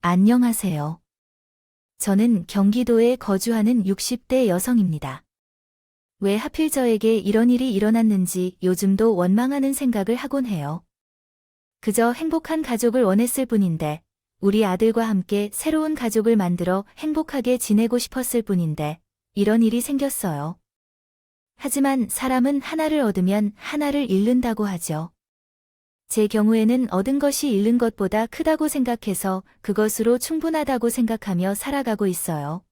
안녕하세요. 저는 경기도에 거주하는 60대 여성입니다. 왜 하필 저에게 이런 일이 일어났는지 요즘도 원망하는 생각을 하곤 해요. 그저 행복한 가족을 원했을 뿐인데, 우리 아들과 함께 새로운 가족을 만들어 행복하게 지내고 싶었을 뿐인데, 이런 일이 생겼어요. 하지만 사람은 하나를 얻으면 하나를 잃는다고 하죠. 제 경우에는 얻은 것이 잃는 것보다 크다고 생각해서 그것으로 충분하다고 생각하며 살아가고 있어요.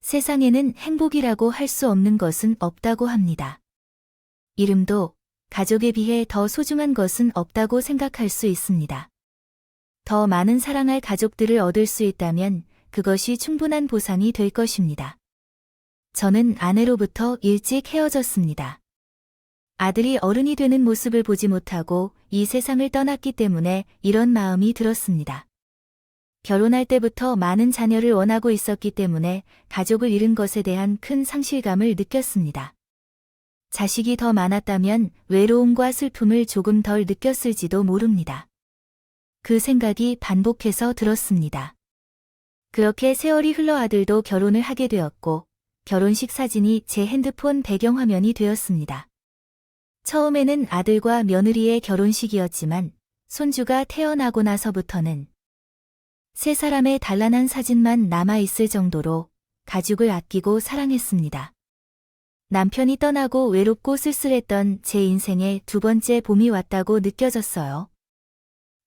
세상에는 행복이라고 할 수 없는 것은 없다고 합니다. 이름도 가족에 비해 더 소중한 것은 없다고 생각할 수 있습니다. 더 많은 사랑할 가족들을 얻을 수 있다면 그것이 충분한 보상이 될 것입니다. 저는 아내로부터 일찍 헤어졌습니다. 아들이 어른이 되는 모습을 보지 못하고 이 세상을 떠났기 때문에 이런 마음이 들었습니다. 결혼할 때부터 많은 자녀를 원하고 있었기 때문에 가족을 잃은 것에 대한 큰 상실감을 느꼈습니다. 자식이 더 많았다면 외로움과 슬픔을 조금 덜 느꼈을지도 모릅니다. 그 생각이 반복해서 들었습니다. 그렇게 세월이 흘러 아들도 결혼을 하게 되었고 결혼식 사진이 제 핸드폰 배경화면이 되었습니다. 처음에는 아들과 며느리의 결혼식이었지만 손주가 태어나고 나서부터는 세 사람의 단란한 사진만 남아있을 정도로 가족을 아끼고 사랑했습니다. 남편이 떠나고 외롭고 쓸쓸했던 제 인생에 두 번째 봄이 왔다고 느껴졌어요.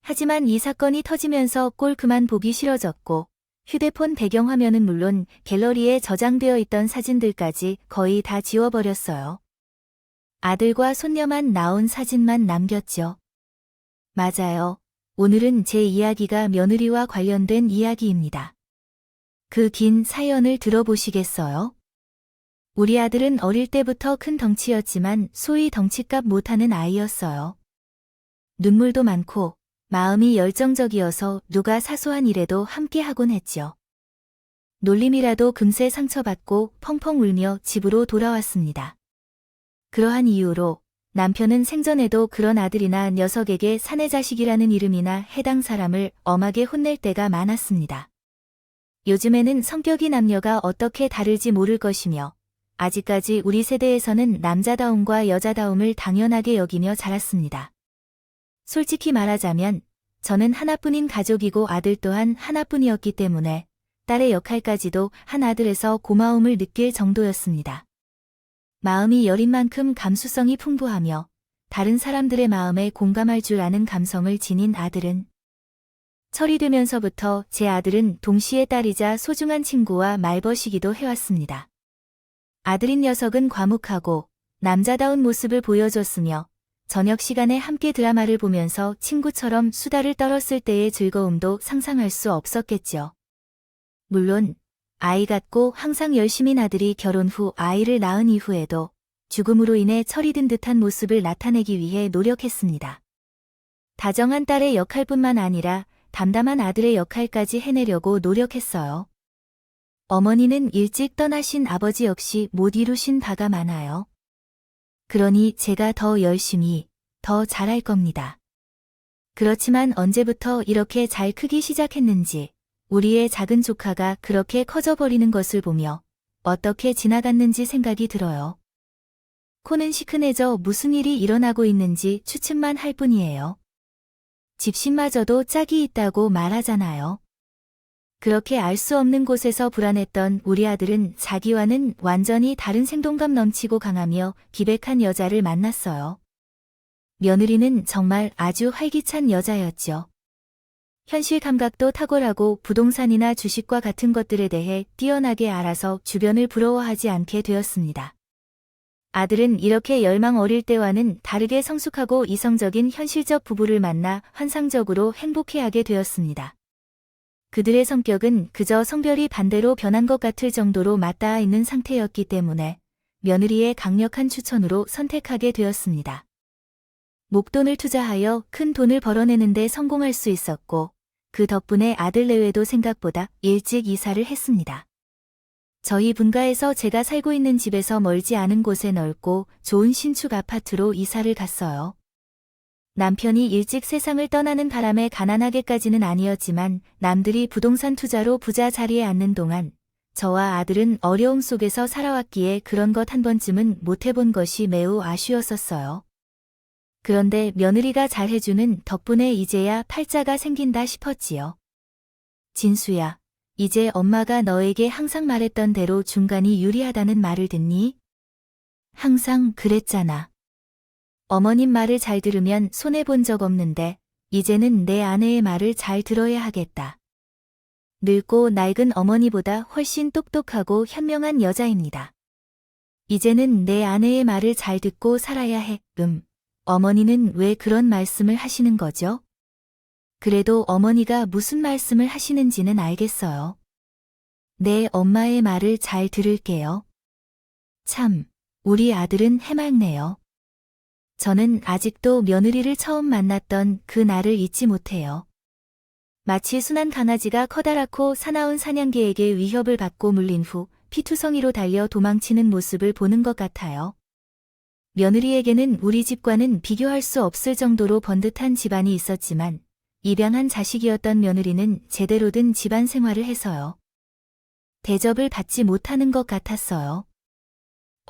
하지만 이 사건이 터지면서 꼴 그만 보기 싫어졌고 휴대폰 배경화면은 물론 갤러리에 저장되어 있던 사진들까지 거의 다 지워버렸어요. 아들과 손녀만 나온 사진만 남겼죠. 맞아요. 오늘은 제 이야기가 며느리와 관련된 이야기입니다. 그 긴 사연을 들어보시겠어요? 우리 아들은 어릴 때부터 큰 덩치였지만 소위 덩치값 못하는 아이였어요. 눈물도 많고 마음이 열정적이어서 누가 사소한 일에도 함께 하곤 했죠. 놀림이라도 금세 상처받고 펑펑 울며 집으로 돌아왔습니다. 그러한 이유로 남편은 생전에도 그런 아들이나 녀석에게 사내자식이라는 이름이나 해당 사람을 엄하게 혼낼 때가 많았습니다. 요즘에는 성격이 남녀가 어떻게 다를지 모를 것이며 아직까지 우리 세대에서는 남자다움과 여자다움을 당연하게 여기며 자랐습니다. 솔직히 말하자면 저는 하나뿐인 가족이고 아들 또한 하나뿐이었기 때문에 딸의 역할까지도 한 아들에서 고마움을 느낄 정도였습니다. 마음이 여린 만큼 감수성이 풍부하며 다른 사람들의 마음에 공감할 줄 아는 감성을 지닌 아들은 철이 되면서부터 제 아들은 동시에 딸이자 소중한 친구와 말벗이기도 해왔습니다. 아들인 녀석은 과묵하고 남자다운 모습을 보여줬으며 저녁 시간에 함께 드라마를 보면서 친구처럼 수다를 떨었을 때의 즐거움도 상상할 수 없었겠죠. 물론 아이 같고 항상 열심인 아들이 결혼 후 아이를 낳은 이후에도 죽음으로 인해 철이 든 듯한 모습을 나타내기 위해 노력했습니다. 다정한 딸의 역할뿐만 아니라 담담한 아들의 역할까지 해내려고 노력했어요. 어머니는 일찍 떠나신 아버지 역시 못 이루신 바가 많아요. 그러니 제가 더 열심히, 더 잘할 겁니다. 그렇지만 언제부터 이렇게 잘 크기 시작했는지 우리의 작은 조카가 그렇게 커져버리는 것을 보며 어떻게 지나갔는지 생각이 들어요. 코는 시큰해져 무슨 일이 일어나고 있는지 추측만 할 뿐이에요. 집신마저도 짝이 있다고 말하잖아요. 그렇게 알 수 없는 곳에서 불안했던 우리 아들은 자기와는 완전히 다른 생동감 넘치고 강하며 기백한 여자를 만났어요. 며느리는 정말 아주 활기찬 여자였죠. 현실 감각도 탁월하고 부동산이나 주식과 같은 것들에 대해 뛰어나게 알아서 주변을 부러워하지 않게 되었습니다. 아들은 이렇게 열망 어릴 때와는 다르게 성숙하고 이성적인 현실적 부부를 만나 환상적으로 행복해하게 되었습니다. 그들의 성격은 그저 성별이 반대로 변한 것 같을 정도로 맞닿아 있는 상태였기 때문에 며느리의 강력한 추천으로 선택하게 되었습니다. 목돈을 투자하여 큰 돈을 벌어내는 데 성공할 수 있었고 그 덕분에 아들 내외도 생각보다 일찍 이사를 했습니다. 저희 분가에서 제가 살고 있는 집에서 멀지 않은 곳에 넓고 좋은 신축 아파트로 이사를 갔어요. 남편이 일찍 세상을 떠나는 바람에 가난하게까지는 아니었지만 남들이 부동산 투자로 부자 자리에 앉는 동안 저와 아들은 어려움 속에서 살아왔기에 그런 것 한 번쯤은 못 해본 것이 매우 아쉬웠었어요. 그런데 며느리가 잘해주는 덕분에 이제야 팔자가 생긴다 싶었지요. 진수야, 이제 엄마가 너에게 항상 말했던 대로 중간이 유리하다는 말을 듣니? 항상 그랬잖아. 어머님 말을 잘 들으면 손해본 적 없는데 이제는 내 아내의 말을 잘 들어야 하겠다. 늙고 낡은 어머니보다 훨씬 똑똑하고 현명한 여자입니다. 이제는 내 아내의 말을 잘 듣고 살아야 해. 어머니는 왜 그런 말씀을 하시는 거죠? 그래도 어머니가 무슨 말씀을 하시는지는 알겠어요. 내 엄마의 말을 잘 들을게요. 참, 우리 아들은 해맑네요. 저는 아직도 며느리를 처음 만났던 그 날을 잊지 못해요. 마치 순한 강아지가 커다랗고 사나운 사냥개에게 위협을 받고 물린 후 피투성이로 달려 도망치는 모습을 보는 것 같아요. 며느리에게는 우리 집과는 비교할 수 없을 정도로 번듯한 집안이 있었지만 입양한 자식이었던 며느리는 제대로 된 집안 생활을 해서요. 대접을 받지 못하는 것 같았어요.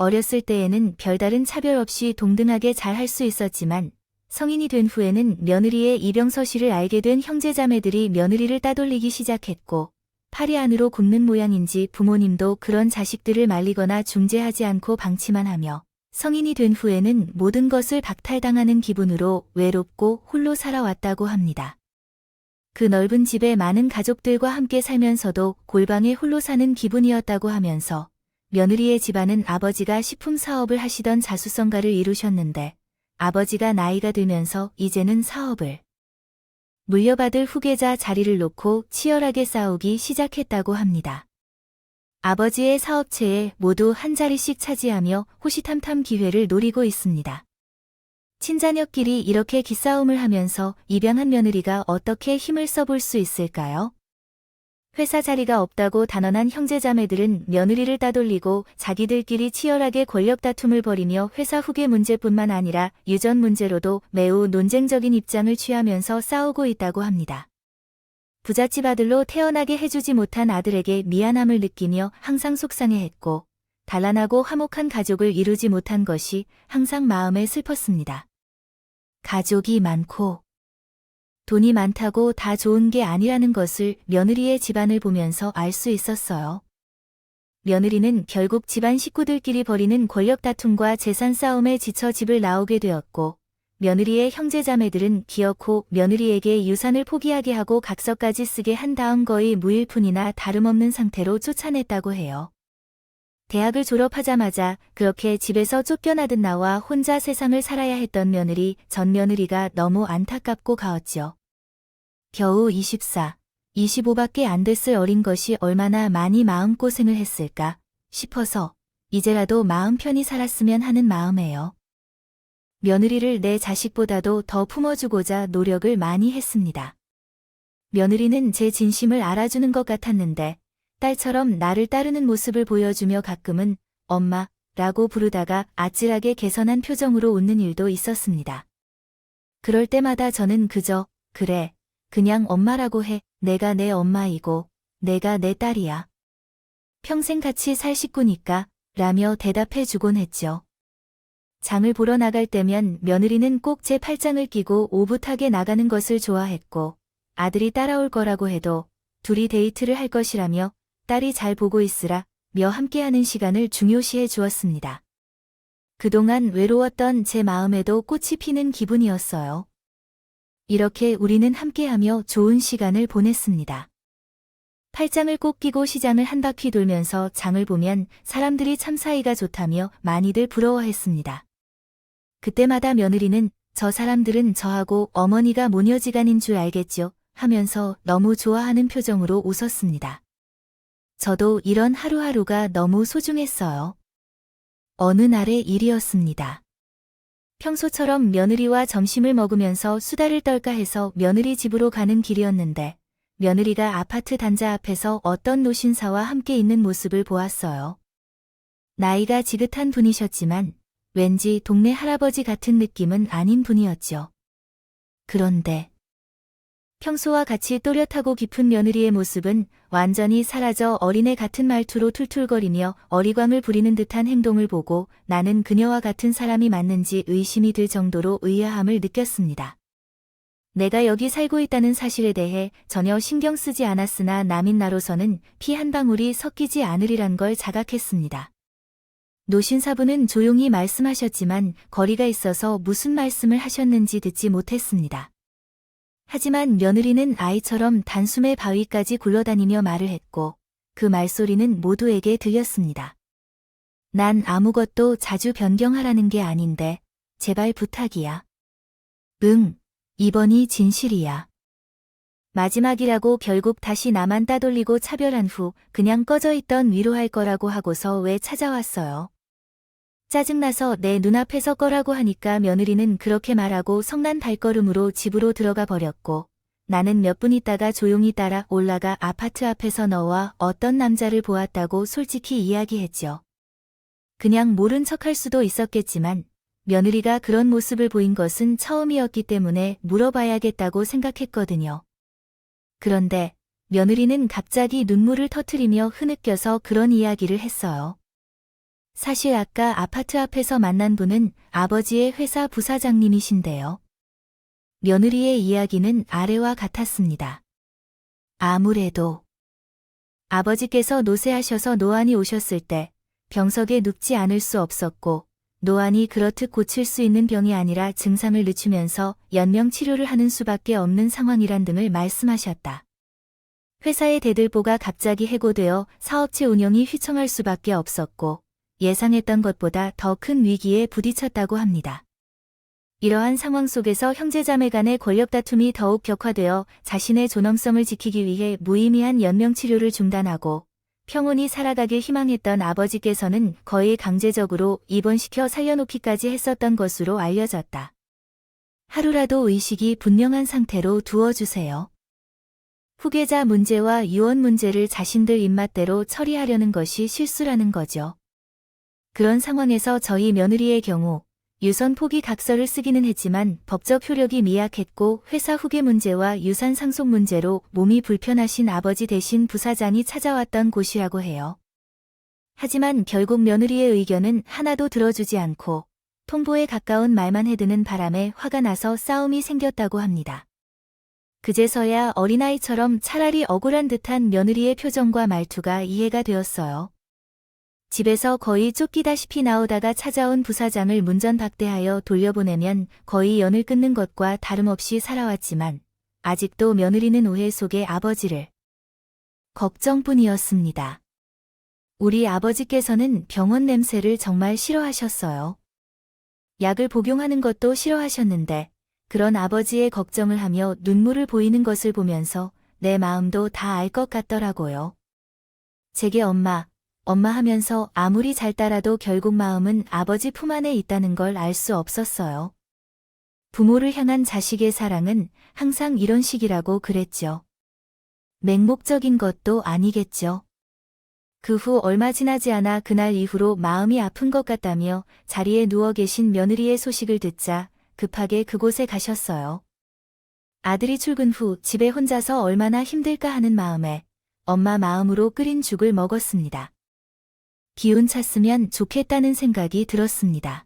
어렸을 때에는 별다른 차별 없이 동등하게 잘할 수 있었지만 성인이 된 후에는 며느리의 입양 서실을 알게 된 형제자매들이 며느리를 따돌리기 시작했고 팔이 안으로 굽는 모양인지 부모님도 그런 자식들을 말리거나 중재하지 않고 방치만 하며 성인이 된 후에는 모든 것을 박탈당하는 기분으로 외롭고 홀로 살아왔다고 합니다. 그 넓은 집에 많은 가족들과 함께 살면서도 골방에 홀로 사는 기분이었다고 하면서 며느리의 집안은 아버지가 식품 사업을 하시던 자수성가를 이루셨는데 아버지가 나이가 들면서 이제는 사업을 물려받을 후계자 자리를 놓고 치열하게 싸우기 시작했다고 합니다. 아버지의 사업체에 모두 한 자리씩 차지하며 호시탐탐 기회를 노리고 있습니다. 친자녀끼리 이렇게 기싸움을 하면서 입양한 며느리가 어떻게 힘을 써볼 수 있을까요? 회사 자리가 없다고 단언한 형제자매들은 며느리를 따돌리고 자기들끼리 치열하게 권력 다툼을 벌이며 회사 후계 문제뿐만 아니라 유전 문제로도 매우 논쟁적인 입장을 취하면서 싸우고 있다고 합니다. 부잣집 아들로 태어나게 해주지 못한 아들에게 미안함을 느끼며 항상 속상해했고 단란하고 화목한 가족을 이루지 못한 것이 항상 마음에 슬펐습니다. 가족이 많고 돈이 많다고 다 좋은 게 아니라는 것을 며느리의 집안을 보면서 알 수 있었어요. 며느리는 결국 집안 식구들끼리 벌이는 권력 다툼과 재산 싸움에 지쳐 집을 나오게 되었고 며느리의 형제자매들은 기어코 며느리에게 유산을 포기하게 하고 각서까지 쓰게 한 다음 거의 무일푼이나 다름없는 상태로 쫓아냈다고 해요. 대학을 졸업하자마자 그렇게 집에서 쫓겨나듯 나와 혼자 세상을 살아야 했던 며느리, 전 며느리가 너무 안타깝고 가었죠. 겨우 24, 25밖에 안 됐을 어린 것이 얼마나 많이 마음고생을 했을까 싶어서 이제라도 마음 편히 살았으면 하는 마음에요. 며느리를 내 자식보다도 더 품어주고자 노력을 많이 했습니다. 며느리는 제 진심을 알아주는 것 같았는데 딸처럼 나를 따르는 모습을 보여주며 가끔은 엄마라고 부르다가 아찔하게 개선한 표정으로 웃는 일도 있었습니다. 그럴 때마다 저는 그저 그래, 그냥 엄마라고 해. 내가 내 엄마이고 내가 내 딸이야. 평생 같이 살 식구니까 라며 대답해 주곤 했죠. 장을 보러 나갈 때면 며느리는 꼭 제 팔짱을 끼고 오붓하게 나가는 것을 좋아했고 아들이 따라올 거라고 해도 둘이 데이트를 할 것이라며 딸이 잘 보고 있으라 며 함께하는 시간을 중요시해 주었습니다. 그동안 외로웠던 제 마음에도 꽃이 피는 기분이었어요. 이렇게 우리는 함께하며 좋은 시간을 보냈습니다. 팔짱을 꼭 끼고 시장을 한 바퀴 돌면서 장을 보면 사람들이 참 사이가 좋다며 많이들 부러워했습니다. 그때마다 며느리는 저 사람들은 저하고 어머니가 모녀지간인 줄 알겠죠 하면서 너무 좋아하는 표정으로 웃었습니다. 저도 이런 하루하루가 너무 소중했어요. 어느 날의 일이었습니다. 평소처럼 며느리와 점심을 먹으면서 수다를 떨까 해서 며느리 집으로 가는 길이었는데 며느리가 아파트 단자 앞에서 어떤 노신사와 함께 있는 모습을 보았어요. 나이가 지긋한 분이셨지만 왠지 동네 할아버지 같은 느낌은 아닌 분이었죠. 그런데 평소와 같이 또렷하고 깊은 며느리의 모습은 완전히 사라져 어린애 같은 말투로 툴툴거리며 어리광을 부리는 듯한 행동을 보고 나는 그녀와 같은 사람이 맞는지 의심이 들 정도로 의아함을 느꼈습니다. 내가 여기 살고 있다는 사실에 대해 전혀 신경 쓰지 않았으나 남인 나로서는 피 한 방울이 섞이지 않으리란 걸 자각했습니다. 노신사부는 조용히 말씀하셨지만 거리가 있어서 무슨 말씀을 하셨는지 듣지 못했습니다. 하지만 며느리는 아이처럼 단숨에 바위까지 굴러다니며 말을 했고 그 말소리는 모두에게 들렸습니다. 난 아무것도 자주 변경하라는 게 아닌데 제발 부탁이야. 응, 이번이 진실이야. 마지막이라고 결국 다시 나만 따돌리고 차별한 후 그냥 꺼져 있던 위로할 거라고 하고서 왜 찾아왔어요. 짜증나서 내 눈앞에서 꺼라고 하니까 며느리는 그렇게 말하고 성난 발걸음으로 집으로 들어가 버렸고 나는 몇 분 있다가 조용히 따라 올라가 아파트 앞에서 너와 어떤 남자를 보았다고 솔직히 이야기했죠. 그냥 모른 척할 수도 있었겠지만 며느리가 그런 모습을 보인 것은 처음이었기 때문에 물어봐야겠다고 생각했거든요. 그런데 며느리는 갑자기 눈물을 터뜨리며 흐느껴서 그런 이야기를 했어요. 사실 아까 아파트 앞에서 만난 분은 아버지의 회사 부사장님이신데요. 며느리의 이야기는 아래와 같았습니다. 아무래도 아버지께서 노쇠하셔서 노안이 오셨을 때 병석에 눕지 않을 수 없었고 노안이 그렇듯 고칠 수 있는 병이 아니라 증상을 늦추면서 연명 치료를 하는 수밖에 없는 상황이란 등을 말씀하셨다. 회사의 대들보가 갑자기 해고되어 사업체 운영이 휘청할 수밖에 없었고 예상했던 것보다 더 큰 위기에 부딪혔다고 합니다. 이러한 상황 속에서 형제자매 간의 권력 다툼이 더욱 격화되어 자신의 존엄성을 지키기 위해 무의미한 연명치료를 중단하고 평온히 살아가길 희망했던 아버지께서는 거의 강제적으로 입원시켜 살려놓기까지 했었던 것으로 알려졌다. 하루라도 의식이 분명한 상태로 두어주세요. 후계자 문제와 유언 문제를 자신들 입맛대로 처리하려는 것이 실수라는 거죠. 그런 상황에서 저희 며느리의 경우 유선 포기 각서를 쓰기는 했지만 법적 효력이 미약했고 회사 후계 문제와 유산 상속 문제로 몸이 불편하신 아버지 대신 부사장이 찾아왔던 곳이라고 해요. 하지만 결국 며느리의 의견은 하나도 들어주지 않고 통보에 가까운 말만 해드는 바람에 화가 나서 싸움이 생겼다고 합니다. 그제서야 어린아이처럼 차라리 억울한 듯한 며느리의 표정과 말투가 이해가 되었어요. 집에서 거의 쫓기다시피 나오다가 찾아온 부사장을 문전박대하여 돌려보내면 거의 연을 끊는 것과 다름없이 살아왔지만 아직도 며느리는 오해 속에 아버지를 걱정뿐이었습니다. 우리 아버지께서는 병원 냄새를 정말 싫어하셨어요. 약을 복용하는 것도 싫어하셨는데 그런 아버지의 걱정을 하며 눈물을 보이는 것을 보면서 내 마음도 다 알 것 같더라고요. 제게 엄마 하면서 아무리 잘 따라도 결국 마음은 아버지 품 안에 있다는 걸 알 수 없었어요. 부모를 향한 자식의 사랑은 항상 이런 식이라고 그랬죠. 맹목적인 것도 아니겠죠. 그 후 얼마 지나지 않아 그날 이후로 마음이 아픈 것 같다며 자리에 누워 계신 며느리의 소식을 듣자 급하게 그곳에 가셨어요. 아들이 출근 후 집에 혼자서 얼마나 힘들까 하는 마음에 엄마 마음으로 끓인 죽을 먹었습니다. 기운 찼으면 좋겠다는 생각이 들었습니다.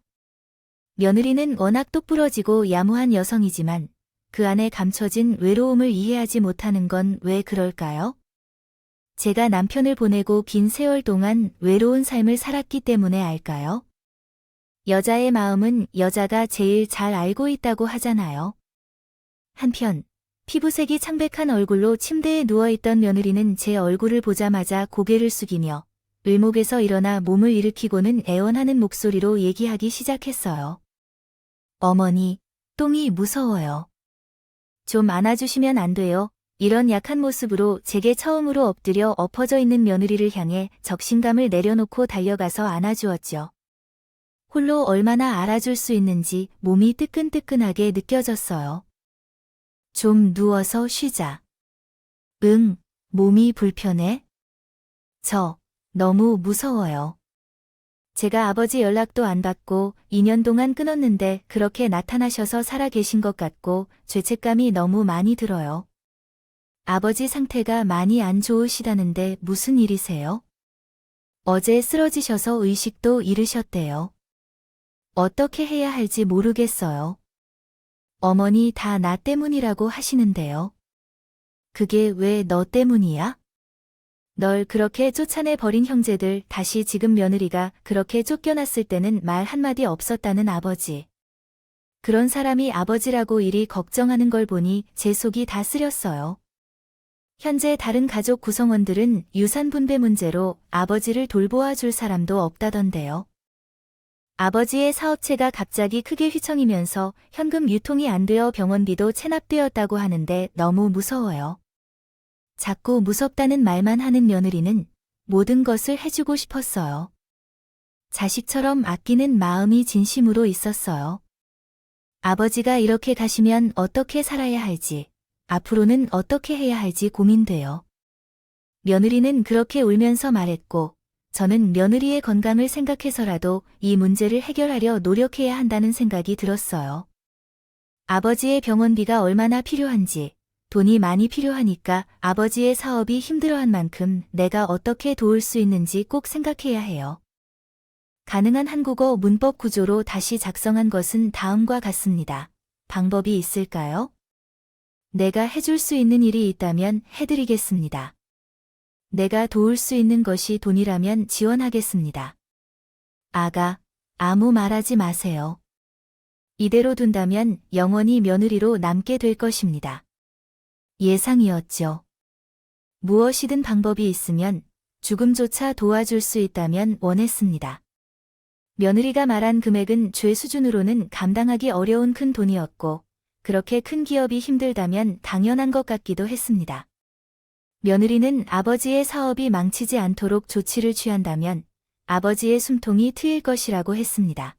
며느리는 워낙 똑부러지고 야무한 여성이지만 그 안에 감춰진 외로움을 이해하지 못하는 건 왜 그럴까요? 제가 남편을 보내고 긴 세월 동안 외로운 삶을 살았기 때문에 알까요? 여자의 마음은 여자가 제일 잘 알고 있다고 하잖아요. 한편 피부색이 창백한 얼굴로 침대에 누워있던 며느리는 제 얼굴을 보자마자 고개를 숙이며 을목에서 일어나 몸을 일으키고는 애원하는 목소리로 얘기하기 시작했어요. 어머니, 똥이 무서워요. 좀 안아주시면 안 돼요? 이런 약한 모습으로 제게 처음으로 엎드려 엎어져 있는 며느리를 향해 적신감을 내려놓고 달려가서 안아주었죠. 홀로 얼마나 알아줄 수 있는지 몸이 뜨끈뜨끈하게 느껴졌어요. 좀 누워서 쉬자. 응, 몸이 불편해? 너무 무서워요. 제가 아버지 연락도 안 받고 2년 동안 끊었는데 그렇게 나타나셔서 살아 계신 것 같고 죄책감이 너무 많이 들어요. 아버지 상태가 많이 안 좋으시다는데 무슨 일이세요? 어제 쓰러지셔서 의식도 잃으셨대요. 어떻게 해야 할지 모르겠어요. 어머니 다 나 때문이라고 하시는데요. 그게 왜 너 때문이야? 널 그렇게 쫓아내 버린 형제들, 다시 지금 며느리가 그렇게 쫓겨났을 때는 말 한마디 없었다는 아버지. 그런 사람이 아버지라고 이리 걱정하는 걸 보니 제 속이 다 쓰렸어요. 현재 다른 가족 구성원들은 유산 분배 문제로 아버지를 돌보아 줄 사람도 없다던데요. 아버지의 사업체가 갑자기 크게 휘청이면서 현금 유통이 안 되어 병원비도 체납되었다고 하는데 너무 무서워요. 자꾸 무섭다는 말만 하는 며느리는 모든 것을 해주고 싶었어요. 자식처럼 아끼는 마음이 진심으로 있었어요. 아버지가 이렇게 가시면 어떻게 살아야 할지, 앞으로는 어떻게 해야 할지 고민돼요. 며느리는 그렇게 울면서 말했고, 저는 며느리의 건강을 생각해서라도 이 문제를 해결하려 노력해야 한다는 생각이 들었어요. 아버지의 병원비가 얼마나 필요한지, 돈이 많이 필요하니까 아버지의 사업이 힘들어한 만큼 내가 어떻게 도울 수 있는지 꼭 생각해야 해요. 가능한 한국어 문법 구조로 다시 작성한 것은 다음과 같습니다. 방법이 있을까요? 내가 해줄 수 있는 일이 있다면 해드리겠습니다. 내가 도울 수 있는 것이 돈이라면 지원하겠습니다. 아가, 아무 말하지 마세요. 이대로 둔다면 영원히 며느리로 남게 될 것입니다. 예상이었죠. 무엇이든 방법이 있으면 죽음조차 도와줄 수 있다면 원했습니다. 며느리가 말한 금액은 죄 수준으로는 감당하기 어려운 큰 돈이었고, 그렇게 큰 기업이 힘들다면 당연한 것 같기도 했습니다. 며느리는 아버지의 사업이 망치지 않도록 조치를 취한다면 아버지의 숨통이 트일 것이라고 했습니다.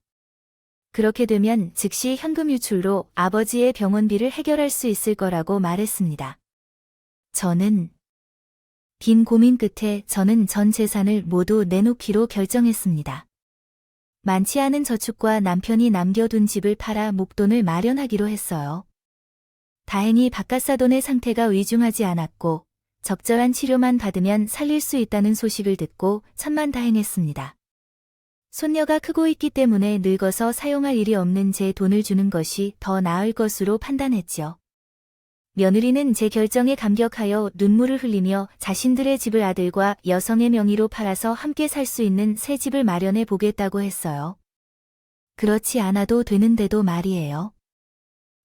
그렇게 되면 즉시 현금 유출로 아버지의 병원비를 해결할 수 있을 거라고 말했습니다. 저는 긴 고민 끝에 저는 전 재산을 모두 내놓기로 결정했습니다. 많지 않은 저축과 남편이 남겨둔 집을 팔아 목돈을 마련하기로 했어요. 다행히 바깥사돈의 상태가 위중하지 않았고 적절한 치료만 받으면 살릴 수 있다는 소식을 듣고 천만다행했습니다. 손녀가 크고 있기 때문에 늙어서 사용할 일이 없는 제 돈을 주는 것이 더 나을 것으로 판단했죠. 며느리는 제 결정에 감격하여 눈물을 흘리며 자신들의 집을 아들과 여성의 명의로 팔아서 함께 살 수 있는 새 집을 마련해 보겠다고 했어요. 그렇지 않아도 되는데도 말이에요.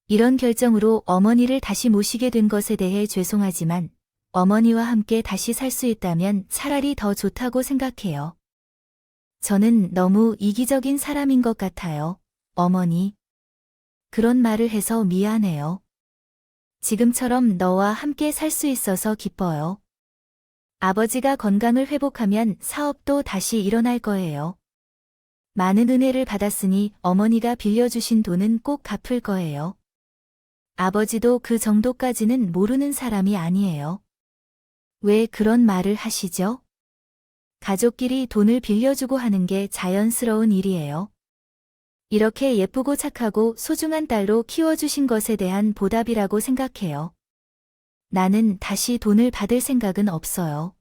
이런 결정으로 어머니를 다시 모시게 된 것에 대해 죄송하지만 어머니와 함께 다시 살 수 있다면 차라리 더 좋다고 생각해요. 저는 너무 이기적인 사람인 것 같아요, 어머니. 그런 말을 해서 미안해요. 지금처럼 너와 함께 살 수 있어서 기뻐요. 아버지가 건강을 회복하면 사업도 다시 일어날 거예요. 많은 은혜를 받았으니 어머니가 빌려주신 돈은 꼭 갚을 거예요. 아버지도 그 정도까지는 모르는 사람이 아니에요. 왜 그런 말을 하시죠? 가족끼리 돈을 빌려주고 하는 게 자연스러운 일이에요. 이렇게 예쁘고 착하고 소중한 딸로 키워주신 것에 대한 보답이라고 생각해요. 나는 다시 돈을 받을 생각은 없어요.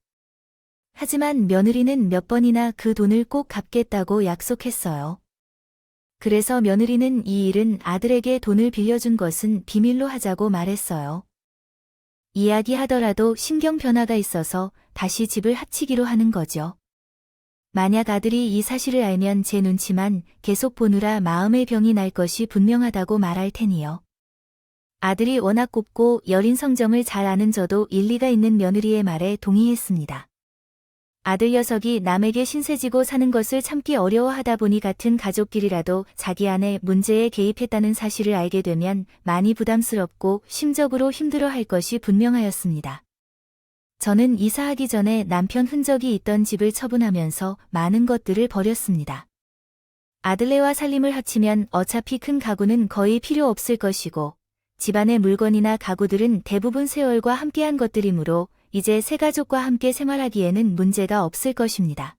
하지만 며느리는 몇 번이나 그 돈을 꼭 갚겠다고 약속했어요. 그래서 며느리는 이 일은 아들에게 돈을 빌려준 것은 비밀로 하자고 말했어요. 이야기하더라도 신경 변화가 있어서 다시 집을 합치기로 하는 거죠. 만약 아들이 이 사실을 알면 제 눈치만 계속 보느라 마음의 병이 날 것이 분명하다고 말할 테니요. 아들이 워낙 곱고 여린 성정을 잘 아는 저도 일리가 있는 며느리의 말에 동의했습니다. 아들 녀석이 남에게 신세지고 사는 것을 참기 어려워하다 보니 같은 가족끼리라도 자기 아내 문제에 개입했다는 사실을 알게 되면 많이 부담스럽고 심적으로 힘들어할 것이 분명하였습니다. 저는 이사하기 전에 남편 흔적이 있던 집을 처분하면서 많은 것들을 버렸습니다. 아들네와 살림을 합치면 어차피 큰 가구는 거의 필요 없을 것이고 집안의 물건이나 가구들은 대부분 세월과 함께한 것들이므로 이제 새 가족과 함께 생활하기에는 문제가 없을 것입니다.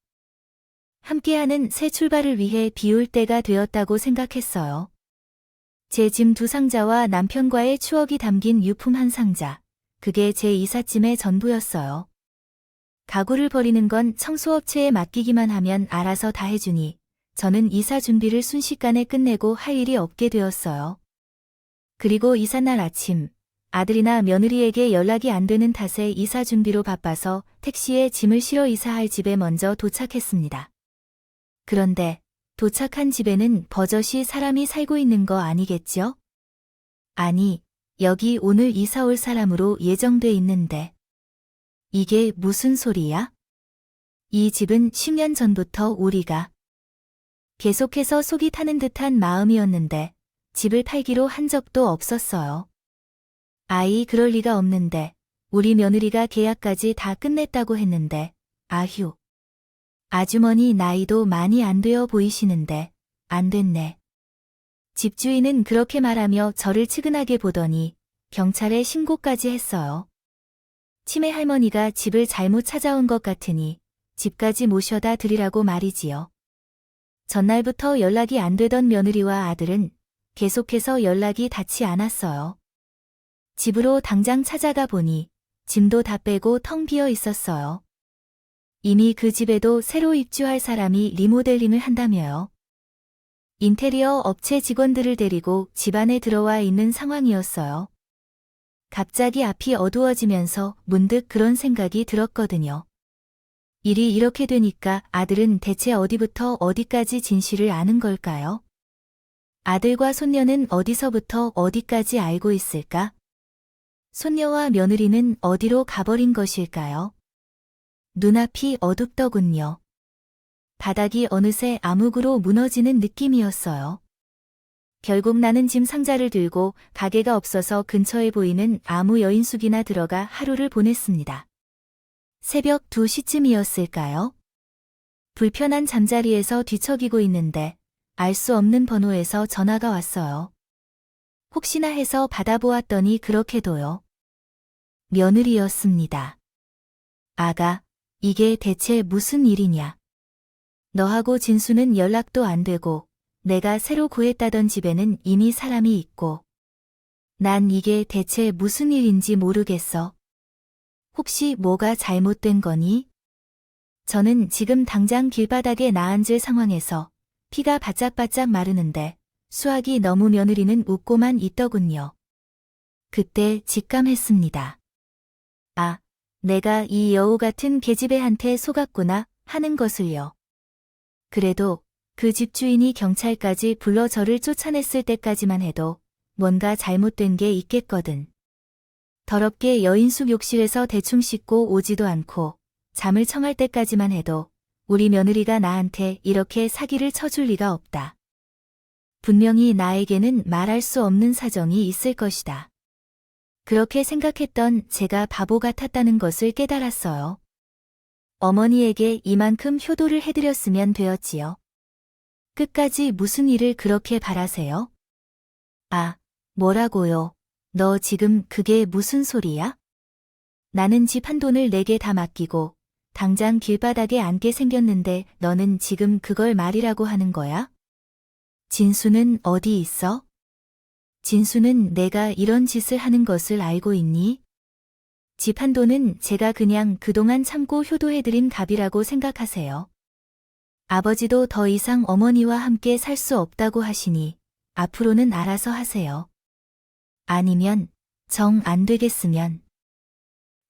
함께하는 새 출발을 위해 비울 때가 되었다고 생각했어요. 제 짐 2상자와 남편과의 추억이 담긴 유품 1상자. 그게 제 이삿짐의 전부였어요. 가구를 버리는 건 청소업체에 맡기기만 하면 알아서 다 해주니 저는 이사 준비를 순식간에 끝내고 할 일이 없게 되었어요. 그리고 이삿날 아침, 아들이나 며느리에게 연락이 안 되는 탓에 이사 준비로 바빠서 택시에 짐을 실어 이사할 집에 먼저 도착했습니다. 그런데 도착한 집에는 버젓이 사람이 살고 있는 거 아니겠죠? 아니, 여기 오늘 이사 올 사람으로 예정돼 있는데. 이게 무슨 소리야? 이 집은 10년 전부터 우리가 계속해서 속이 타는 듯한 마음이었는데 집을 팔기로 한 적도 없었어요. 아이, 그럴 리가 없는데 우리 며느리가 계약까지 다 끝냈다고 했는데 아휴. 아주머니 나이도 많이 안 되어 보이시는데 안 됐네. 집주인은 그렇게 말하며 저를 측은하게 보더니 경찰에 신고까지 했어요. 치매 할머니가 집을 잘못 찾아온 것 같으니 집까지 모셔다 드리라고 말이지요. 전날부터 연락이 안 되던 며느리와 아들은 계속해서 연락이 닿지 않았어요. 집으로 당장 찾아가 보니 짐도 다 빼고 텅 비어 있었어요. 이미 그 집에도 새로 입주할 사람이 리모델링을 한다며요. 인테리어 업체 직원들을 데리고 집 안에 들어와 있는 상황이었어요. 갑자기 앞이 어두워지면서 문득 그런 생각이 들었거든요. 일이 이렇게 되니까 아들은 대체 어디부터 어디까지 진실을 아는 걸까요? 아들과 손녀는 어디서부터 어디까지 알고 있을까? 손녀와 며느리는 어디로 가버린 것일까요? 눈앞이 어둡더군요. 바닥이 어느새 암흑으로 무너지는 느낌이었어요. 결국 나는 짐 상자를 들고 가게가 없어서 근처에 보이는 아무 여인숙이나 들어가 하루를 보냈습니다. 새벽 2시쯤이었을까요? 불편한 잠자리에서 뒤척이고 있는데 알 수 없는 번호에서 전화가 왔어요. 혹시나 해서 받아보았더니 그렇게도요. 며느리였습니다. 아가, 이게 대체 무슨 일이냐? 너하고 진수는 연락도 안 되고 내가 새로 구했다던 집에는 이미 사람이 있고 난 이게 대체 무슨 일인지 모르겠어. 혹시 뭐가 잘못된 거니? 저는 지금 당장 길바닥에 나앉을 상황에서 피가 바짝바짝 마르는데 수학이 너무 며느리는 웃고만 있더군요. 그때 직감했습니다. 아, 내가 이 여우 같은 계집애한테 속았구나 하는 것을요. 그래도 그 집주인이 경찰까지 불러 저를 쫓아냈을 때까지만 해도 뭔가 잘못된 게 있겠거든. 더럽게 여인숙 욕실에서 대충 씻고 오지도 않고 잠을 청할 때까지만 해도 우리 며느리가 나한테 이렇게 사기를 쳐줄 리가 없다. 분명히 나에게는 말할 수 없는 사정이 있을 것이다. 그렇게 생각했던 제가 바보 같았다는 것을 깨달았어요. 어머니에게 이만큼 효도를 해드렸으면 되었지요. 끝까지 무슨 일을 그렇게 바라세요? 아, 뭐라고요? 너 지금 그게 무슨 소리야? 나는 집 한 돈을 내게 다 맡기고 당장 길바닥에 앉게 생겼는데 너는 지금 그걸 말이라고 하는 거야? 진수는 어디 있어? 진수는 내가 이런 짓을 하는 것을 알고 있니? 집 한 돈은 제가 그냥 그동안 참고 효도해드린 값이라고 생각하세요. 아버지도 더 이상 어머니와 함께 살 수 없다고 하시니 앞으로는 알아서 하세요. 아니면 정 안 되겠으면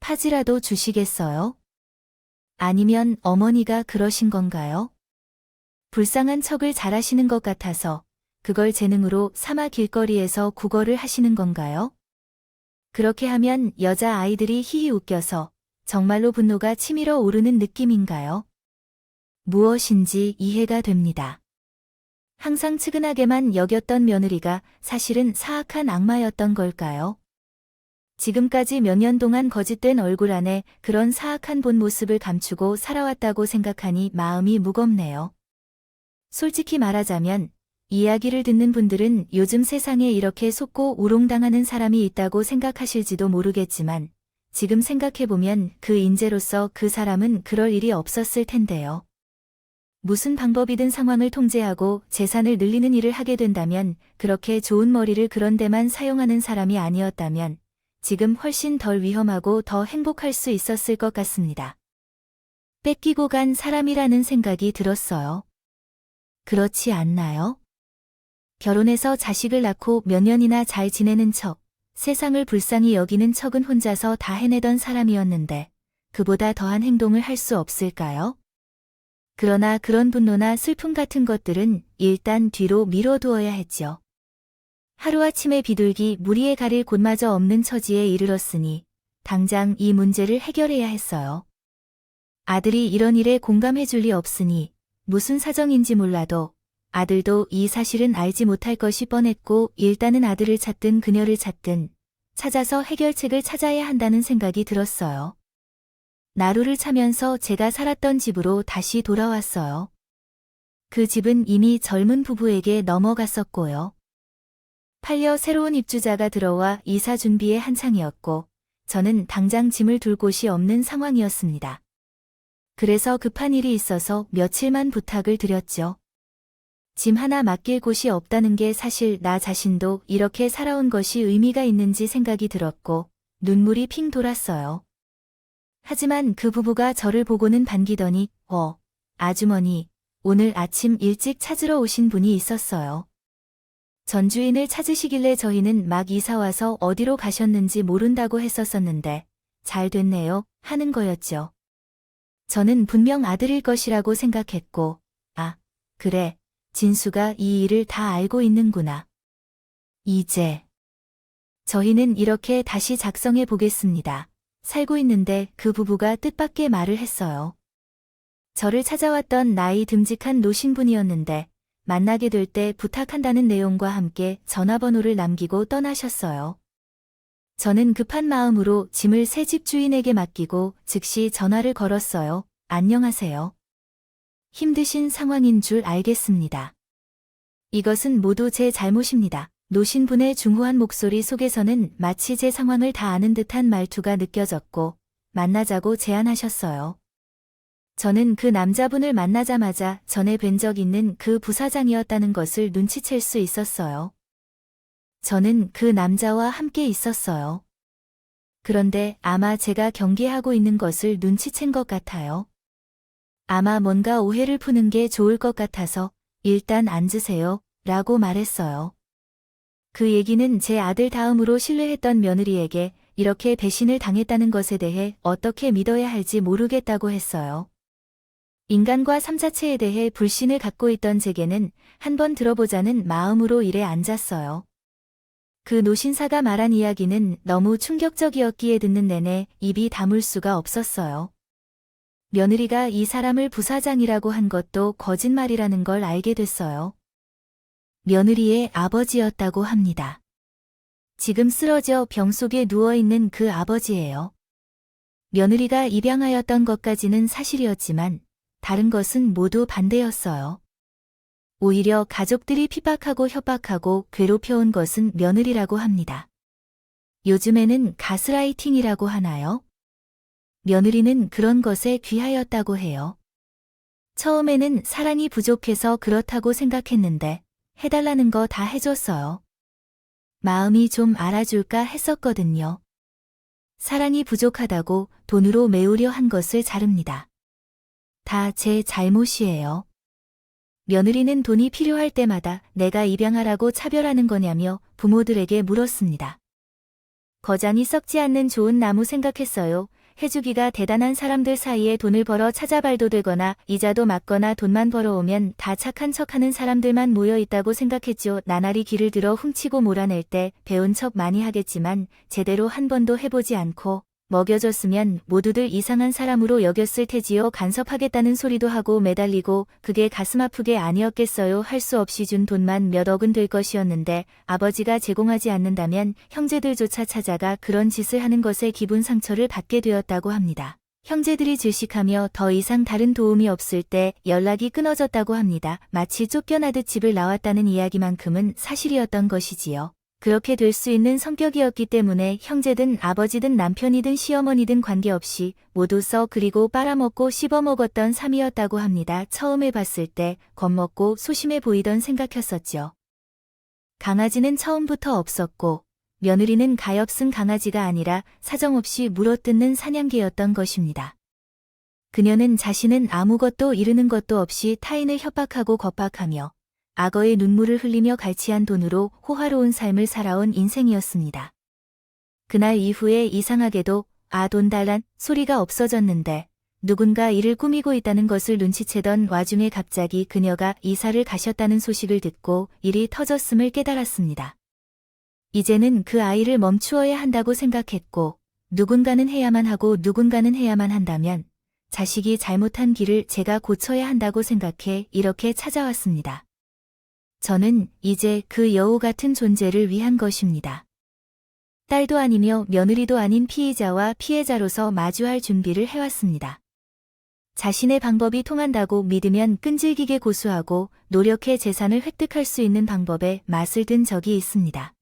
파지라도 주시겠어요? 아니면 어머니가 그러신 건가요? 불쌍한 척을 잘하시는 것 같아서 그걸 재능으로 삼아 길거리에서 구걸을 하시는 건가요? 그렇게 하면 여자아이들이 히히 웃겨서 정말로 분노가 치밀어 오르는 느낌인가요? 무엇인지 이해가 됩니다. 항상 측은하게만 여겼던 며느리가 사실은 사악한 악마였던 걸까요? 지금까지 몇 년 동안 거짓된 얼굴 안에 그런 사악한 본 모습을 감추고 살아왔다고 생각하니 마음이 무겁네요. 솔직히 말하자면 이야기를 듣는 분들은 요즘 세상에 이렇게 속고 우롱당하는 사람이 있다고 생각하실지도 모르겠지만 지금 생각해보면 그 인재로서 그 사람은 그럴 일이 없었을 텐데요. 무슨 방법이든 상황을 통제하고 재산을 늘리는 일을 하게 된다면, 그렇게 좋은 머리를 그런 데만 사용하는 사람이 아니었다면 지금 훨씬 덜 위험하고 더 행복할 수 있었을 것 같습니다. 뺏기고 간 사람이라는 생각이 들었어요. 그렇지 않나요? 결혼해서 자식을 낳고 몇 년이나 잘 지내는 척, 세상을 불쌍히 여기는 척은 혼자서 다 해내던 사람이었는데 그보다 더한 행동을 할 수 없을까요? 그러나 그런 분노나 슬픔 같은 것들은 일단 뒤로 미뤄두어야 했죠. 하루아침에 비둘기 무리에 가릴 곳마저 없는 처지에 이르렀으니 당장 이 문제를 해결해야 했어요. 아들이 이런 일에 공감해줄 리 없으니 무슨 사정인지 몰라도 아들도 이 사실은 알지 못할 것이 뻔했고, 일단은 아들을 찾든 그녀를 찾든 찾아서 해결책을 찾아야 한다는 생각이 들었어요. 나루를 차면서 제가 살았던 집으로 다시 돌아왔어요. 그 집은 이미 젊은 부부에게 넘어갔었고요. 팔려 새로운 입주자가 들어와 이사 준비에 한창이었고 저는 당장 짐을 둘 곳이 없는 상황이었습니다. 그래서 급한 일이 있어서 며칠만 부탁을 드렸죠. 짐 하나 맡길 곳이 없다는 게 사실 나 자신도 이렇게 살아온 것이 의미가 있는지 생각이 들었고 눈물이 핑 돌았어요. 하지만 그 부부가 저를 보고는 반기더니 아주머니, 오늘 아침 일찍 찾으러 오신 분이 있었어요. 전주인을 찾으시길래 저희는 막 이사와서 어디로 가셨는지 모른다고 했었었는데 잘 됐네요 하는 거였죠. 저는 분명 아들일 것이라고 생각했고, 그래, 진수가 이 일을 다 알고 있는구나. 이제 저희는 이렇게 다시 작성해 보겠습니다. 살고 있는데 그 부부가 뜻밖의 말을 했어요. 저를 찾아왔던 나이 듬직한 노신분이었는데 만나게 될 때 부탁한다는 내용과 함께 전화번호를 남기고 떠나셨어요. 저는 급한 마음으로 짐을 새 집 주인에게 맡기고 즉시 전화를 걸었어요. 안녕하세요. 힘드신 상황인 줄 알겠습니다. 이것은 모두 제 잘못입니다. 노신분의 중후한 목소리 속에서는 마치 제 상황을 다 아는 듯한 말투가 느껴졌고 만나자고 제안하셨어요. 저는 그 남자분을 만나자마자 전에 뵌 적 있는 그 부사장이었다는 것을 눈치챌 수 있었어요. 저는 그 남자와 함께 있었어요. 그런데 아마 제가 경계하고 있는 것을 눈치챈 것 같아요. 아마 뭔가 오해를 푸는 게 좋을 것 같아서 일단 앉으세요 라고 말했어요. 그 얘기는 제 아들 다음으로 신뢰했던 며느리에게 이렇게 배신을 당했다는 것에 대해 어떻게 믿어야 할지 모르겠다고 했어요. 인간과 삶 자체에 대해 불신을 갖고 있던 제게는 한번 들어보자는 마음으로 일에 앉았어요. 그 노신사가 말한 이야기는 너무 충격적이었기에 듣는 내내 입이 다물 수가 없었어요. 며느리가 이 사람을 부사장이라고 한 것도 거짓말이라는 걸 알게 됐어요. 며느리의 아버지였다고 합니다. 지금 쓰러져 병 속에 누워있는 그 아버지예요. 며느리가 입양하였던 것까지는 사실이었지만 다른 것은 모두 반대였어요. 오히려 가족들이 핍박하고 협박하고 괴롭혀온 것은 며느리라고 합니다. 요즘에는 가스라이팅이라고 하나요? 며느리는 그런 것에 귀하였다고 해요. 처음에는 사랑이 부족해서 그렇다고 생각했는데 해달라는 거 다 해줬어요. 마음이 좀 알아줄까 했었거든요. 사랑이 부족하다고 돈으로 메우려 한 것을 자릅니다. 다 제 잘못이에요. 며느리는 돈이 필요할 때마다 내가 입양하라고 차별하는 거냐며 부모들에게 물었습니다. 거장이 썩지 않는 좋은 나무 생각했어요. 해주기가 대단한 사람들 사이에 돈을 벌어 찾아발도 되거나 이자도 맞거나 돈만 벌어오면 다 착한 척하는 사람들만 모여있다고 생각했죠. 나날이 길을 들어 훔치고 몰아낼 때 배운 척 많이 하겠지만 제대로 한 번도 해보지 않고 먹여줬으면 모두들 이상한 사람으로 여겼을 테지요. 간섭하겠다는 소리도 하고 매달리고 그게 가슴 아프게 아니었겠어요. 할 수 없이 준 돈만 몇 억은 될 것이었는데 아버지가 제공하지 않는다면 형제들조차 찾아가 그런 짓을 하는 것에 기분 상처를 받게 되었다고 합니다. 형제들이 질식하며 더 이상 다른 도움이 없을 때 연락이 끊어졌다고 합니다. 마치 쫓겨나듯 집을 나왔다는 이야기만큼은 사실이었던 것이지요. 그렇게 될 수 있는 성격이었기 때문에 형제든 아버지든 남편이든 시어머니든 관계없이 모두 써 그리고 빨아먹고 씹어먹었던 삶이었다고 합니다. 처음에 봤을 때 겁먹고 소심해 보이던 생각이었었죠. 강아지는 처음부터 없었고 며느리는 가엾은 강아지가 아니라 사정없이 물어뜯는 사냥개였던 것입니다. 그녀는 자신은 아무것도 이루는 것도 없이 타인을 협박하고 겁박하며 악어의 눈물을 흘리며 갈취한 돈으로 호화로운 삶을 살아온 인생이었습니다. 그날 이후에 이상하게도 돈 달란 소리가 없어졌는데 누군가 이를 꾸미고 있다는 것을 눈치채던 와중에 갑자기 그녀가 이사를 가셨다는 소식을 듣고 일이 터졌음을 깨달았습니다. 이제는 그 아이를 멈추어야 한다고 생각했고 누군가는 해야만 하고 누군가는 해야만 한다면 자식이 잘못한 길을 제가 고쳐야 한다고 생각해 이렇게 찾아왔습니다. 저는 이제 그 여우 같은 존재를 위한 것입니다. 딸도 아니며 며느리도 아닌 피의자와 피해자로서 마주할 준비를 해왔습니다. 자신의 방법이 통한다고 믿으면 끈질기게 고수하고 노력해 재산을 획득할 수 있는 방법에 맛을 든 적이 있습니다.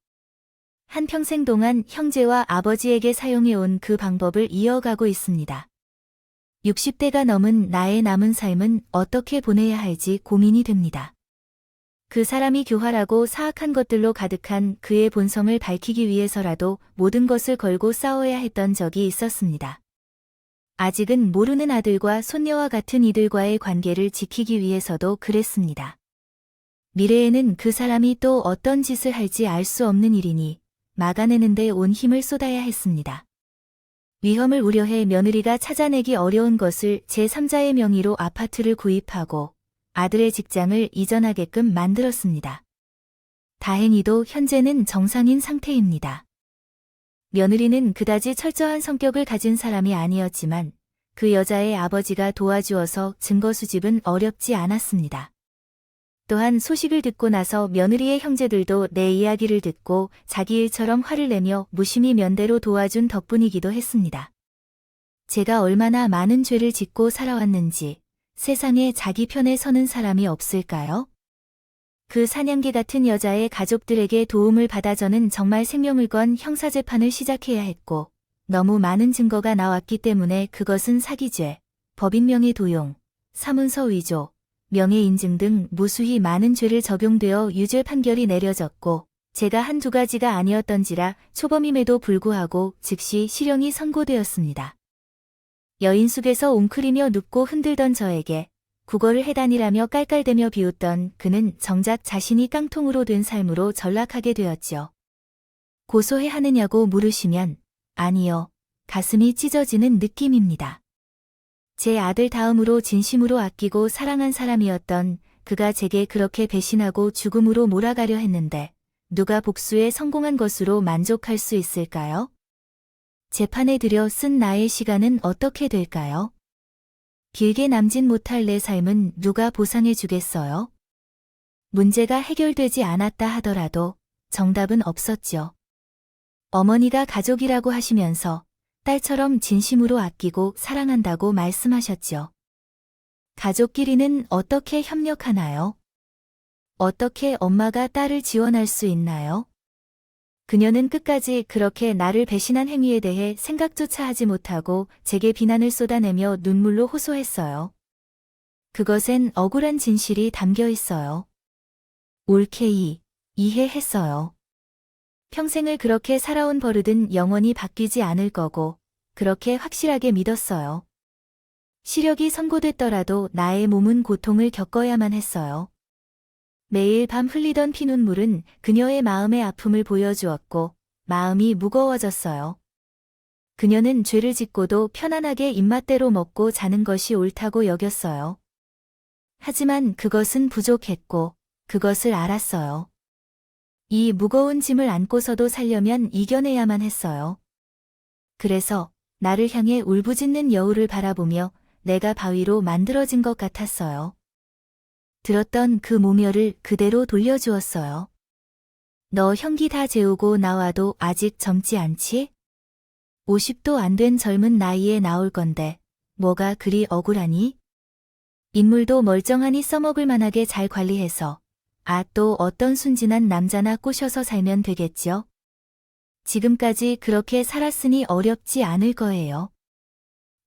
한평생 동안 형제와 아버지에게 사용해온 그 방법을 이어가고 있습니다. 60대가 넘은 나의 남은 삶은 어떻게 보내야 할지 고민이 됩니다. 그 사람이 교활하고 사악한 것들로 가득한 그의 본성을 밝히기 위해서라도 모든 것을 걸고 싸워야 했던 적이 있었습니다. 아직은 모르는 아들과 손녀와 같은 이들과의 관계를 지키기 위해서도 그랬습니다. 미래에는 그 사람이 또 어떤 짓을 할지 알 수 없는 일이니 막아내는 데 온 힘을 쏟아야 했습니다. 위험을 우려해 며느리가 찾아내기 어려운 것을 제3자의 명의로 아파트를 구입하고 아들의 직장을 이전하게끔 만들었습니다. 다행히도 현재는 정상인 상태입니다. 며느리는 그다지 철저한 성격을 가진 사람이 아니었지만 그 여자의 아버지가 도와주어서 증거 수집은 어렵지 않았습니다. 또한 소식을 듣고 나서 며느리의 형제들도 내 이야기를 듣고 자기 일처럼 화를 내며 무심히 면대로 도와준 덕분이기도 했습니다. 제가 얼마나 많은 죄를 짓고 살아왔는지 세상에 자기 편에 서는 사람이 없을까요? 그 사냥개 같은 여자의 가족들에게 도움을 받아 저는 정말 생명을 건 형사재판을 시작해야 했고 너무 많은 증거가 나왔기 때문에 그것은 사기죄, 법인명의 도용, 사문서 위조, 명예인증 등 무수히 많은 죄를 적용되어 유죄 판결이 내려졌고 제가 한두 가지가 아니었던지라 초범임에도 불구하고 즉시 실형이 선고되었습니다. 여인숙에서 웅크리며 눕고 흔들던 저에게 국어를 해다니라며 깔깔대며 비웃던 그는 정작 자신이 깡통으로 된 삶으로 전락하게 되었죠. 고소해 하느냐고 물으시면 아니요, 가슴이 찢어지는 느낌입니다. 제 아들 다음으로 진심으로 아끼고 사랑한 사람이었던 그가 제게 그렇게 배신하고 죽음으로 몰아가려 했는데 누가 복수에 성공한 것으로 만족할 수 있을까요? 재판에 들여 쓴 나의 시간은 어떻게 될까요? 길게 남진 못할 내 삶은 누가 보상해 주겠어요? 문제가 해결되지 않았다 하더라도 정답은 없었죠. 어머니가 가족이라고 하시면서 딸처럼 진심으로 아끼고 사랑한다고 말씀하셨죠. 가족끼리는 어떻게 협력하나요? 어떻게 엄마가 딸을 지원할 수 있나요? 그녀는 끝까지 그렇게 나를 배신한 행위에 대해 생각조차 하지 못하고 제게 비난을 쏟아내며 눈물로 호소했어요. 그것엔 억울한 진실이 담겨 있어요. 옳게이 이해했어요. 평생을 그렇게 살아온 버릇은 영원히 바뀌지 않을 거고 그렇게 확실하게 믿었어요. 시력이 선고됐더라도 나의 몸은 고통을 겪어야만 했어요. 매일 밤 흘리던 피눈물은 그녀의 마음의 아픔을 보여주었고 마음이 무거워졌어요. 그녀는 죄를 짓고도 편안하게 입맛대로 먹고 자는 것이 옳다고 여겼어요. 하지만 그것은 부족했고 그것을 알았어요. 이 무거운 짐을 안고서도 살려면 이겨내야만 했어요. 그래서 나를 향해 울부짖는 여우를 바라보며 내가 바위로 만들어진 것 같았어요. 들었던 그 모멸을 그대로 돌려주었어요. 너 형기 다 재우고 나와도 아직 젊지 않지? 50도 안 된 젊은 나이에 나올 건데 뭐가 그리 억울하니? 인물도 멀쩡하니 써먹을 만하게 잘 관리해서 아, 또 어떤 순진한 남자나 꼬셔서 살면 되겠죠? 지금까지 그렇게 살았으니 어렵지 않을 거예요.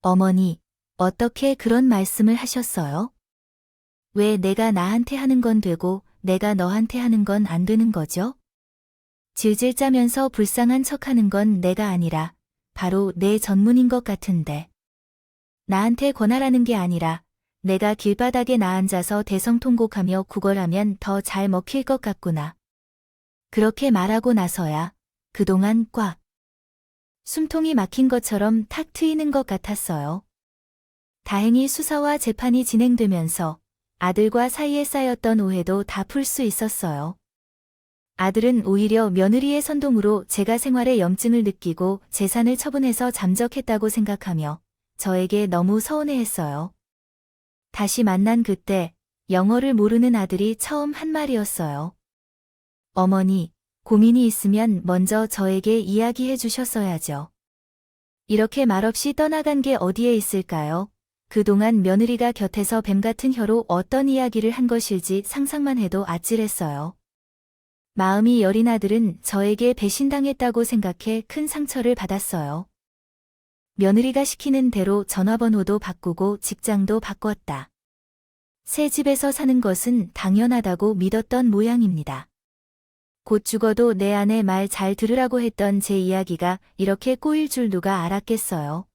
어머니, 어떻게 그런 말씀을 하셨어요? 왜 내가 나한테 하는 건 되고 내가 너한테 하는 건 안 되는 거죠? 질질 짜면서 불쌍한 척하는 건 내가 아니라 바로 내 전문인 것 같은데. 나한테 권하라는 게 아니라 내가 길바닥에 나앉아서 대성통곡하며 구걸하면 더 잘 먹힐 것 같구나. 그렇게 말하고 나서야 그동안 꽉 숨통이 막힌 것처럼 탁 트이는 것 같았어요. 다행히 수사와 재판이 진행되면서 아들과 사이에 쌓였던 오해도 다 풀 수 있었어요. 아들은 오히려 며느리의 선동으로 제가 생활에 염증을 느끼고 재산을 처분해서 잠적했다고 생각하며 저에게 너무 서운해했어요. 다시 만난 그때 영어를 모르는 아들이 처음 한 말이었어요. 어머니, 고민이 있으면 먼저 저에게 이야기해 주셨어야죠. 이렇게 말없이 떠나간 게 어디에 있을까요? 그동안 며느리가 곁에서 뱀 같은 혀로 어떤 이야기를 한 것일지 상상만 해도 아찔했어요. 마음이 여린 아들은 저에게 배신당했다고 생각해 큰 상처를 받았어요. 며느리가 시키는 대로 전화번호도 바꾸고 직장도 바꿨다. 새 집에서 사는 것은 당연하다고 믿었던 모양입니다. 곧 죽어도 내 아내 말 잘 들으라고 했던 제 이야기가 이렇게 꼬일 줄 누가 알았겠어요.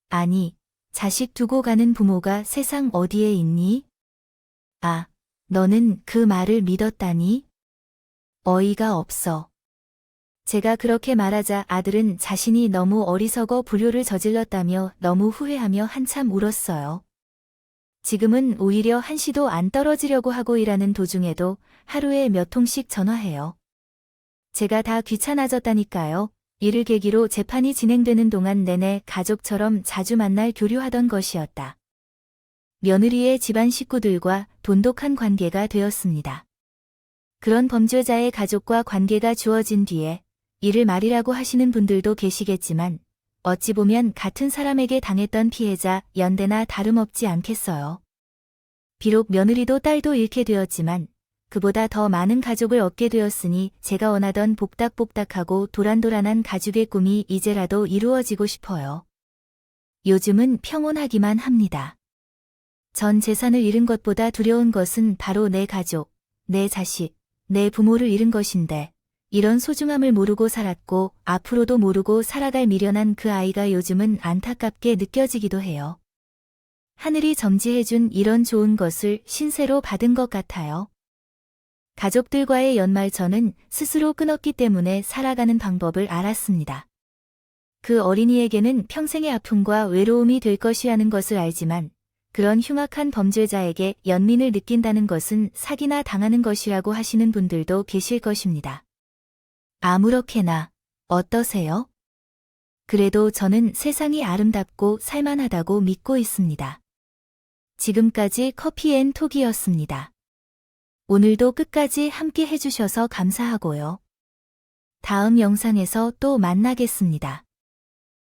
아니, 자식 두고 가는 부모가 세상 어디에 있니? 아, 너는 그 말을 믿었다니? 어이가 없어. 제가 그렇게 말하자 아들은 자신이 너무 어리석어 불효를 저질렀다며 너무 후회하며 한참 울었어요. 지금은 오히려 한시도 안 떨어지려고 하고 일하는 도중에도 하루에 몇 통씩 전화해요. 제가 다 귀찮아졌다니까요. 이를 계기로 재판이 진행되는 동안 내내 가족처럼 자주 만날 교류하던 것이었다. 며느리의 집안 식구들과 돈독한 관계가 되었습니다. 그런 범죄자의 가족과 관계가 주어진 뒤에 이를 말이라고 하시는 분들도 계시겠지만 어찌 보면 같은 사람에게 당했던 피해자 연대나 다름없지 않겠어요. 비록 며느리도 딸도 잃게 되었지만 그보다 더 많은 가족을 얻게 되었으니 제가 원하던 복닥복닥하고 도란도란한 가족의 꿈이 이제라도 이루어지고 싶어요. 요즘은 평온하기만 합니다. 전 재산을 잃은 것보다 두려운 것은 바로 내 가족, 내 자식, 내 부모를 잃은 것인데 이런 소중함을 모르고 살았고 앞으로도 모르고 살아갈 미련한 그 아이가 요즘은 안타깝게 느껴지기도 해요. 하늘이 점지해준 이런 좋은 것을 신세로 받은 것 같아요. 가족들과의 연말 저는 스스로 끊었기 때문에 살아가는 방법을 알았습니다. 그 어린이에게는 평생의 아픔과 외로움이 될 것이라는 것을 알지만 그런 흉악한 범죄자에게 연민을 느낀다는 것은 사기나 당하는 것이라고 하시는 분들도 계실 것입니다. 아무렇게나 어떠세요? 그래도 저는 세상이 아름답고 살만하다고 믿고 있습니다. 지금까지 커피앤톡이었습니다. 오늘도 끝까지 함께 해주셔서 감사하고요. 다음 영상에서 또 만나겠습니다.